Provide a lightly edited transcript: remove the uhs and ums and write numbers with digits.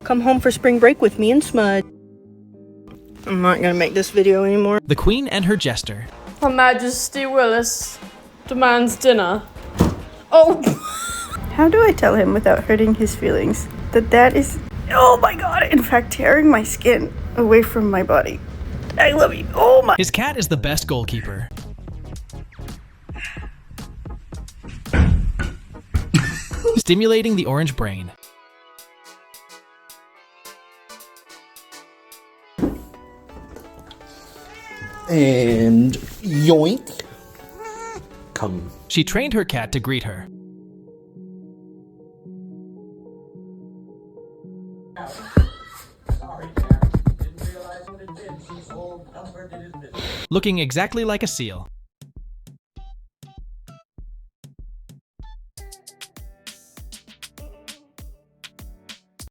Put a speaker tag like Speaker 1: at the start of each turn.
Speaker 1: Come home for spring break with me and Smudge. I'm not gonna make this video anymore.
Speaker 2: The Queen and her jester.
Speaker 3: Her Majesty Willis demands dinner. Oh!
Speaker 4: How do I tell him without hurting his feelings that is, oh my god, in fact tearing my skin away from my body? I love you. Oh my.
Speaker 2: His cat is the best goalkeeper. Stimulating the orange brain.
Speaker 5: And yoink. Come.
Speaker 2: She trained her cat to greet her. Looking exactly like a seal.